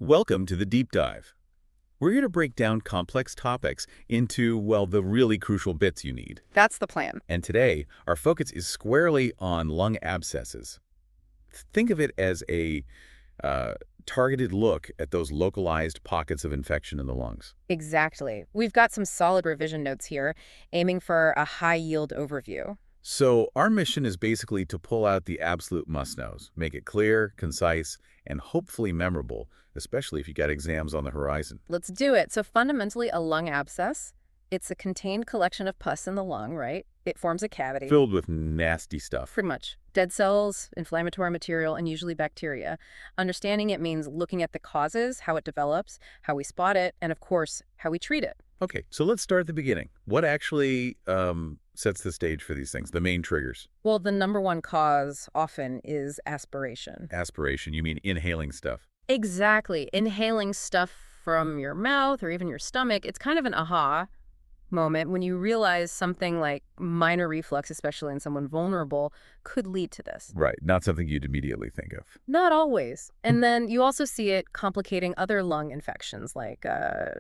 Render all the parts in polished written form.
Welcome to the Deep Dive. We're here to break down complex topics into, well, the really crucial bits you need. That's the plan. And today, our focus is squarely on lung abscesses. Think of it as a targeted look at those localized pockets of infection in the lungs. Exactly. We've got some solid revision notes here, aiming for a high-yield overview. So our mission is basically to pull out the absolute must-knows, make it clear, concise, and hopefully memorable, especially if you got exams on the horizon. Let's do it. So fundamentally, a lung abscess, it's a contained collection of pus in the lung, right? It forms a cavity. Filled with nasty stuff. Pretty much. Dead cells, inflammatory material, and usually bacteria. Understanding it means looking at the causes, how it develops, how we spot it, and of course, how we treat it. Okay, so let's start at the beginning. What actually sets the stage for these things, the main triggers? Well, the number one cause often is aspiration. Aspiration, you mean inhaling stuff? Exactly. Inhaling stuff from your mouth or even your stomach, it's kind of an aha moment when you realize something like minor reflux, especially in someone vulnerable, could lead to this. Right, not something you'd immediately think of. Not always. And then you also see it complicating other lung infections like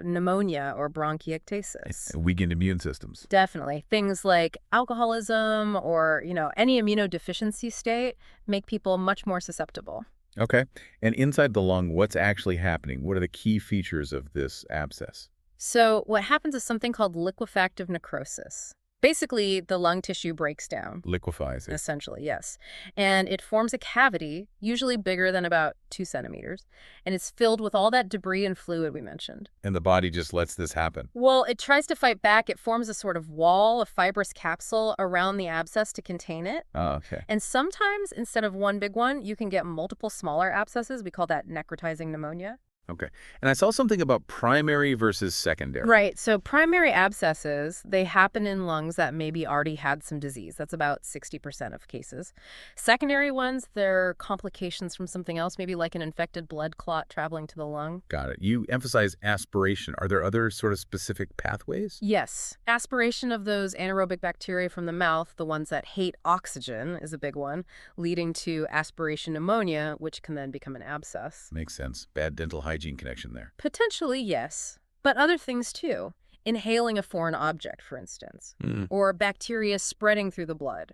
pneumonia or bronchiectasis. Weakened immune systems. Definitely. Things like alcoholism or, any immunodeficiency state make people much more susceptible. Okay, and inside the lung, what's actually happening? What are the key features of this abscess? So what happens is something called liquefactive necrosis. Basically, the lung tissue breaks down. Liquefies it. Essentially, yes. And it forms a cavity, usually bigger than about 2 centimeters, and it's filled with all that debris and fluid we mentioned. And the body just lets this happen. Well, it tries to fight back. It forms a sort of wall, a fibrous capsule around the abscess to contain it. Oh, okay. And sometimes, instead of one big one, you can get multiple smaller abscesses. We call that necrotizing pneumonia. Okay. And I saw something about primary versus secondary. Right. So primary abscesses, they happen in lungs that maybe already had some disease. That's about 60% of cases. Secondary ones, they're complications from something else, maybe like an infected blood clot traveling to the lung. Got it. You emphasize aspiration. Are there other sort of specific pathways? Yes. Aspiration of those anaerobic bacteria from the mouth, the ones that hate oxygen, is a big one, leading to aspiration pneumonia, which can then become an abscess. Makes sense. Bad dental hygiene connection there. Potentially, yes. But other things, too. Inhaling a foreign object, for instance. Or bacteria spreading through the blood.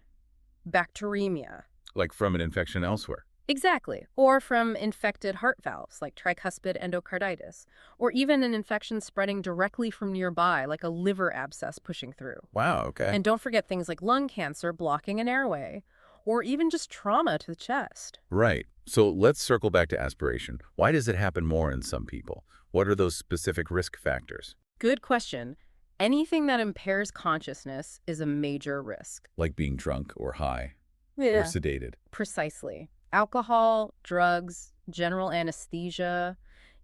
Bacteremia. Like from an infection elsewhere. Exactly. Or from infected heart valves, like tricuspid endocarditis. Or even an infection spreading directly from nearby, like a liver abscess pushing through. Wow, okay. And don't forget things like lung cancer blocking an airway. Or even just trauma to the chest. Right. So let's circle back to aspiration. Why does it happen more in some people? What are those specific risk factors? Good question. Anything that impairs consciousness is a major risk. Like being drunk or high or sedated. Precisely. Alcohol, drugs, general anesthesia,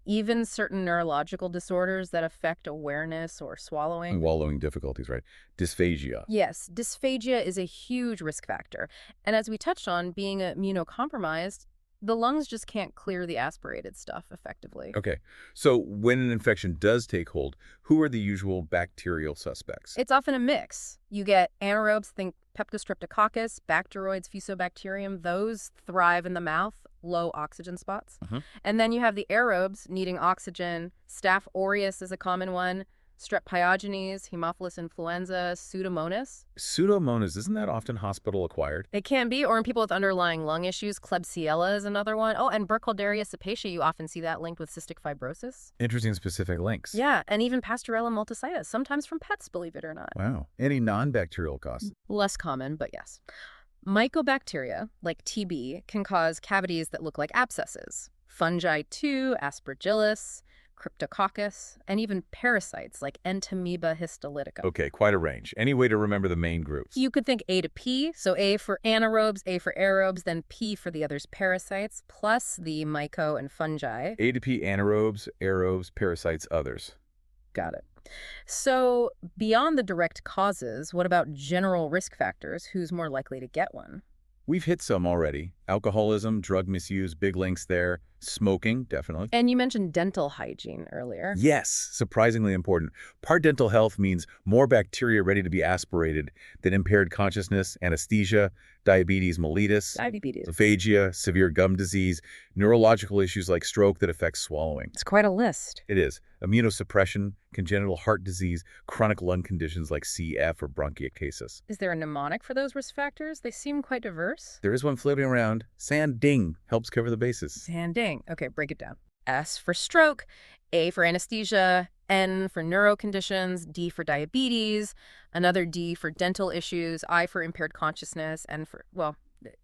even certain neurological disorders that affect awareness or swallowing. Swallowing difficulties, right? Dysphagia. Yes, dysphagia is a huge risk factor. And as we touched on, being immunocompromised, the lungs just can't clear the aspirated stuff effectively. Okay. So when an infection does take hold, who are the usual bacterial suspects? It's often a mix. You get anaerobes, think Peptostreptococcus, bacteroids, Fusobacterium. Those thrive in the mouth, low oxygen spots. And then you have the aerobes needing oxygen. Staph aureus is a common one. Strep pyogenes, Haemophilus influenza, Pseudomonas. Pseudomonas, isn't that often hospital-acquired? It can be, or in people with underlying lung issues. Klebsiella is another one. Oh, and Burkholderia cepacia, you often see that linked with cystic fibrosis. Interesting specific links. Yeah, and even Pasteurella multiscitus, sometimes from pets, believe it or not. Wow. Any non-bacterial causes? Less common, but yes. Mycobacteria, like TB, can cause cavities that look like abscesses. Fungi too, Aspergillus, Cryptococcus, and even parasites like Entamoeba histolytica. Okay, quite a range. Any way to remember the main groups? You could think A to P, so A for anaerobes, A for aerobes, then P for the others parasites, plus the myco and fungi. A to P, anaerobes, aerobes, parasites, others. Got it. So beyond the direct causes, what about general risk factors? Who's more likely to get one? We've hit some already. Alcoholism, drug misuse, big links there. Smoking, definitely. And you mentioned dental hygiene earlier. Yes, surprisingly important. Poor dental health means more bacteria ready to be aspirated than impaired consciousness, anesthesia, diabetes mellitus, Diabetes. dysphagia, severe gum disease, neurological issues like stroke that affect swallowing. It's quite a list. It is. Immunosuppression, congenital heart disease, chronic lung conditions like CF or bronchiectasis. Is there a mnemonic for those risk factors? They seem quite diverse. There is one floating around. Sand-ding helps cover the bases. Sanding. Okay, break it down. S for stroke, A for anesthesia, N for neuro conditions, D for diabetes, another D for dental issues, I for impaired consciousness, N for, well,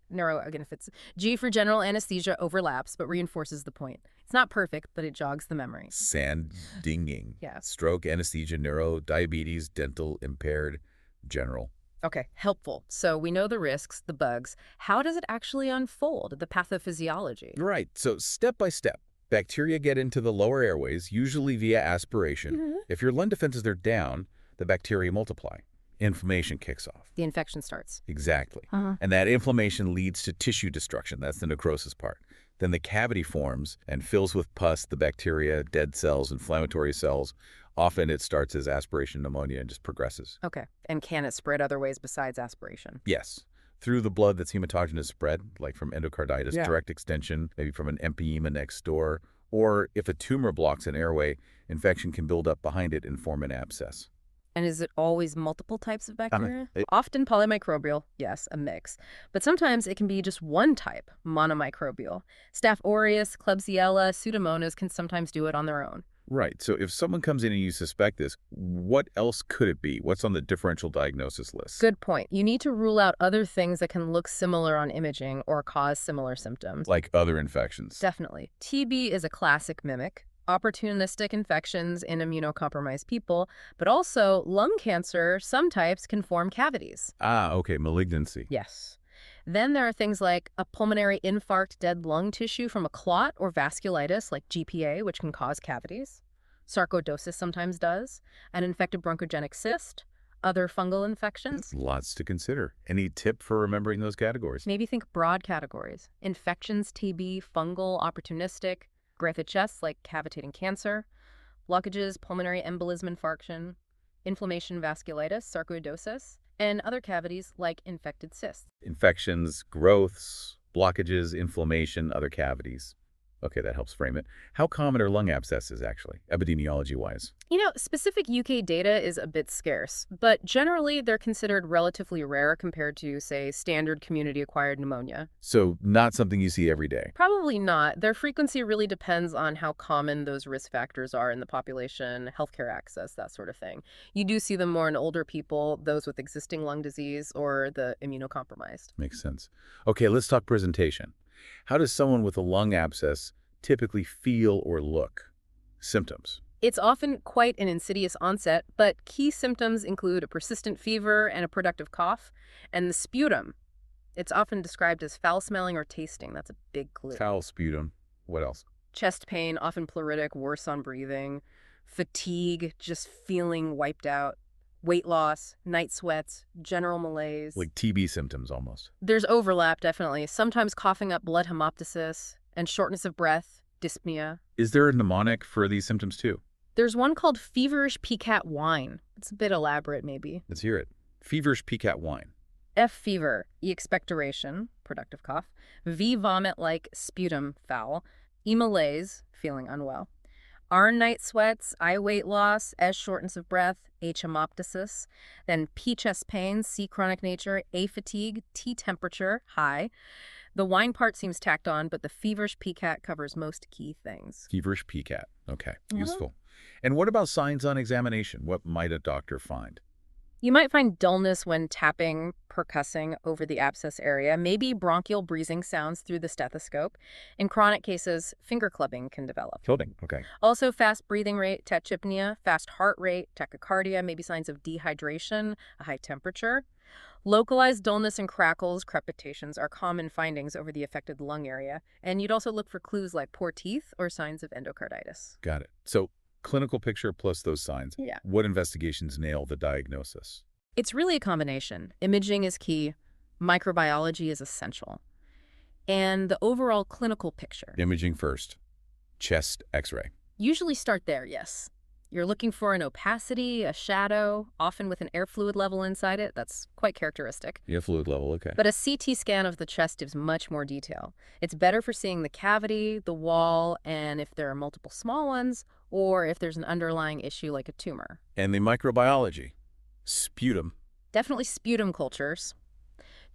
neuro again fits. G for general anesthesia overlaps but reinforces the point. It's not perfect, but it jogs the memory. Sand-dinging. Yes. Stroke, anesthesia, neuro, diabetes, dental, impaired, general. Okay, helpful. So we know the risks, the bugs. How does it actually unfold, the pathophysiology? Right. So step by step, bacteria get into the lower airways, usually via aspiration. If your lung defenses are down, the bacteria multiply. Inflammation kicks off. The infection starts. Exactly. And that inflammation leads to tissue destruction. That's the necrosis part. Then the cavity forms and fills with pus, the bacteria, dead cells, inflammatory cells. Often it starts as aspiration pneumonia and just progresses. Okay. And can it spread other ways besides aspiration? Yes. Through the blood that's hematogenous spread, like from endocarditis, direct extension, maybe from an empyema next door, or if a tumor blocks an airway, infection can build up behind it and form an abscess. And is it always multiple types of bacteria? Often polymicrobial, yes, a mix. But sometimes it can be just one type, monomicrobial. Staph aureus, Klebsiella, Pseudomonas can sometimes do it on their own. Right. So if someone comes in and you suspect this, what else could it be? What's on the differential diagnosis list? Good point. You need to rule out other things that can look similar on imaging or cause similar symptoms. Like other infections. Definitely. TB is a classic mimic. Opportunistic infections in immunocompromised people, but also lung cancer, some types can form cavities. Ah, okay, malignancy. Yes. Then there are things like a pulmonary infarct, dead lung tissue from a clot, or vasculitis like GPA, which can cause cavities. Sarcoidosis sometimes does. An infected bronchogenic cyst. Other fungal infections. Lots to consider. Any tip for remembering those categories? Maybe think broad categories. Infections, TB, fungal, opportunistic. Graft-HS like cavitating cancer. Blockages, pulmonary embolism infarction. Inflammation, vasculitis, sarcoidosis. And other cavities like infected cysts. Infections, growths, blockages, inflammation, other cavities. Okay, that helps frame it. How common are lung abscesses, actually, epidemiology-wise? You know, specific UK data is a bit scarce, but generally they're considered relatively rare compared to, say, standard community-acquired pneumonia. So not something you see every day? Probably not. Their frequency really depends on how common those risk factors are in the population, healthcare access, that sort of thing. You do see them more in older people, those with existing lung disease, or the immunocompromised. Makes sense. Okay, let's talk presentation. How does someone with a lung abscess typically feel or look? Symptoms. It's often quite an insidious onset, but key symptoms include a persistent fever and a productive cough, and the sputum. It's often described as foul-smelling or tasting. That's a big clue. Foul sputum. What else? Chest pain, often pleuritic, worse on breathing. Fatigue, just feeling wiped out. Weight loss, night sweats, general malaise. Like TB symptoms almost. There's overlap, definitely. Sometimes coughing up blood hemoptysis and shortness of breath, dyspnea. Is there a mnemonic for these symptoms too? There's one called feverish pecat whine. It's a bit elaborate, maybe. Let's hear it. Feverish pecat whine. F fever, E expectoration, productive cough. V vomit like sputum, foul. E malaise, feeling unwell. R night sweats, I weight loss, S shortness of breath, H hemoptysis. Then P chest pain, C chronic nature, A fatigue, T temperature, high. The whine part seems tacked on, but the feverish pecat covers most key things. Feverish pecat. Okay, useful. And what about signs on examination? What might a doctor find? You might find dullness when tapping, percussing over the abscess area, maybe bronchial breathing sounds through the stethoscope. In chronic cases, finger clubbing can develop. Clubbing, okay. Also, fast breathing rate, tachypnea, fast heart rate, tachycardia, maybe signs of dehydration, a high temperature. Localized dullness and crackles, crepitations are common findings over the affected lung area. And you'd also look for clues like poor teeth or signs of endocarditis. Got it. So clinical picture plus those signs. Yeah. What investigations nail the diagnosis? It's really a combination. Imaging is key. Microbiology is essential. And the overall clinical picture. Imaging first. Chest X-ray. Usually start there, yes. You're looking for an opacity, a shadow, often with an air fluid level inside it. That's quite characteristic. Yeah, fluid level, okay. But a CT scan of the chest gives much more detail. It's better for seeing the cavity, the wall, and if there are multiple small ones, or if there's an underlying issue like a tumor. And the microbiology. Sputum. Definitely sputum cultures.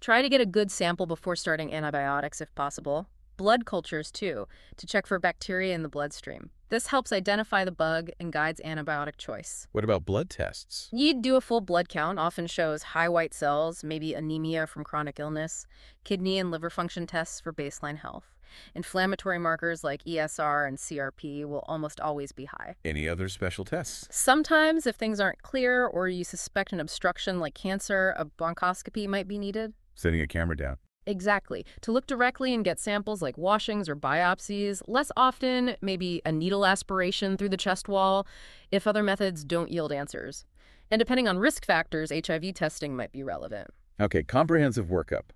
Try to get a good sample before starting antibiotics if possible. Blood cultures, too, to check for bacteria in the bloodstream. This helps identify the bug and guides antibiotic choice. What about blood tests? You'd do a full blood count, often shows high white cells, maybe anemia from chronic illness, kidney and liver function tests for baseline health. Inflammatory markers like ESR and CRP will almost always be high. Any other special tests? Sometimes, if things aren't clear or you suspect an obstruction like cancer, a bronchoscopy might be needed. Setting a camera down. Exactly. To look directly and get samples like washings or biopsies. Less often, maybe a needle aspiration through the chest wall if other methods don't yield answers. And depending on risk factors, HIV testing might be relevant. Okay, comprehensive workup.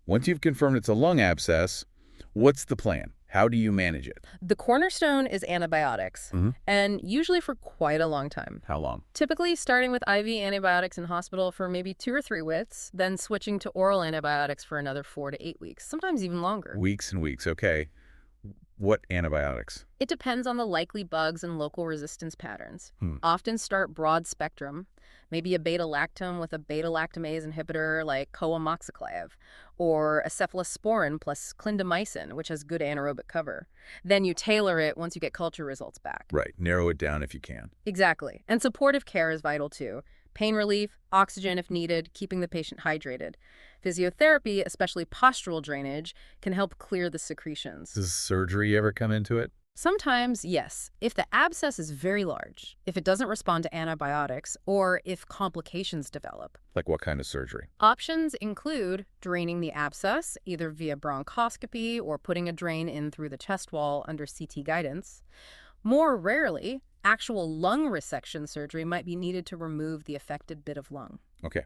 Once you've confirmed it's a lung abscess, what's the plan? How do you manage it? The cornerstone is antibiotics, and usually for quite a long time. How long? Typically starting with IV antibiotics in hospital for maybe 2 or 3 weeks, then switching to oral antibiotics for another 4 to 8 weeks, sometimes even longer. Weeks and weeks, okay. What antibiotics? It depends on the likely bugs and local resistance patterns. Often start broad spectrum, maybe a beta-lactam with a beta-lactamase inhibitor like coamoxiclav, or a cephalosporin plus clindamycin, which has good anaerobic cover. Then you tailor it once you get culture results back. Right, narrow it down if you can. Exactly. And supportive care is vital too. Pain relief, oxygen if needed, keeping the patient hydrated. Physiotherapy, especially postural drainage, can help clear the secretions. Does surgery ever come into it? Sometimes, yes. If the abscess is very large, if it doesn't respond to antibiotics, or if complications develop. Like what kind of surgery? Options include draining the abscess, either via bronchoscopy or putting a drain in through the chest wall under CT guidance. More rarely, actual lung resection surgery might be needed to remove the affected bit of lung. Okay,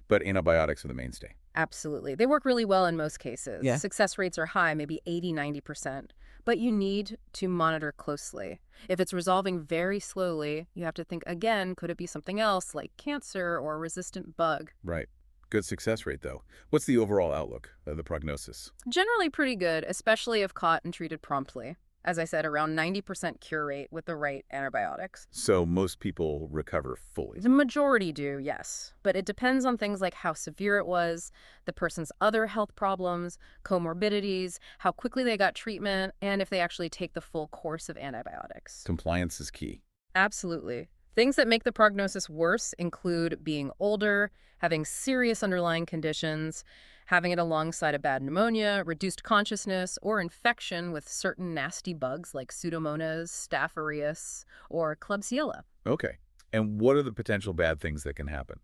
but antibiotics are the mainstay. Absolutely. They work really well in most cases. Yeah. Success rates are high, maybe 80–90%. But you need to monitor closely. If it's resolving very slowly, you have to think again, could it be something else like cancer or a resistant bug? Right. Good success rate, though. What's the overall outlook of the prognosis? Generally pretty good, especially if caught and treated promptly. As I said, around 90% cure rate with the right antibiotics. So most people recover fully? The majority do, yes. But it depends on things like how severe it was, the person's other health problems, comorbidities, how quickly they got treatment, and if they actually take the full course of antibiotics. Compliance is key. Absolutely. Things that make the prognosis worse include being older, having serious underlying conditions, having it alongside a bad pneumonia, reduced consciousness, or infection with certain nasty bugs like Pseudomonas, Staph aureus, or Klebsiella. Okay. And what are the potential bad things that can happen?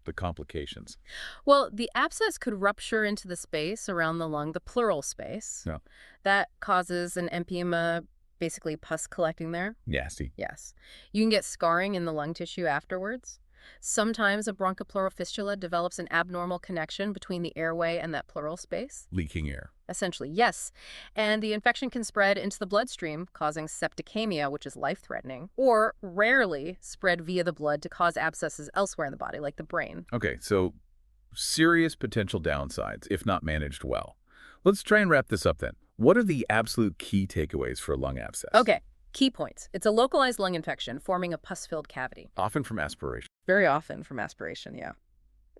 The complications? Well, the abscess could rupture into the space around the lung, the pleural space. No. That causes an empyema, basically pus collecting there. Nasty. Yes. You can get scarring in the lung tissue afterwards. Sometimes a bronchopleural fistula develops an abnormal connection between the airway and that pleural space. Leaking air. Essentially, yes. And the infection can spread into the bloodstream, causing septicemia, which is life-threatening, or rarely spread via the blood to cause abscesses elsewhere in the body, like the brain. Okay, so serious potential downsides if not managed well. Let's try and wrap this up then. What are the absolute key takeaways for a lung abscess? Okay, key points. It's a localized lung infection forming a pus-filled cavity. Often from aspiration. Very often from aspiration, yeah.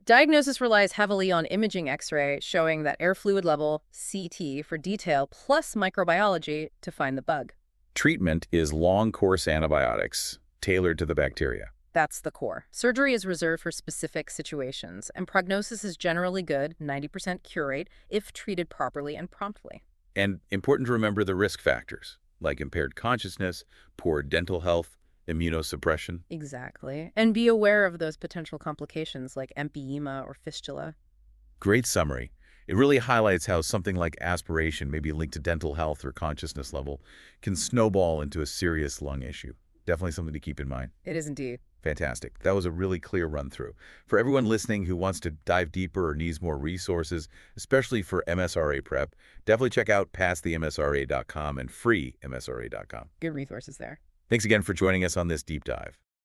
Diagnosis relies heavily on imaging X-ray showing that air fluid level, CT for detail, plus microbiology to find the bug. Treatment is long-course antibiotics tailored to the bacteria. That's the core. Surgery is reserved for specific situations, and prognosis is generally good, 90% cure rate, if treated properly and promptly. And important to remember the risk factors, like impaired consciousness, poor dental health, immunosuppression. Exactly. And be aware of those potential complications like empyema or fistula. Great summary. It really highlights how something like aspiration, maybe linked to dental health or consciousness level, can snowball into a serious lung issue. Definitely something to keep in mind. It is indeed. Fantastic. That was a really clear run-through. For everyone listening who wants to dive deeper or needs more resources, especially for MSRA prep, definitely check out pastthemsra.com and freemsra.com. Good resources there. Thanks again for joining us on this deep dive.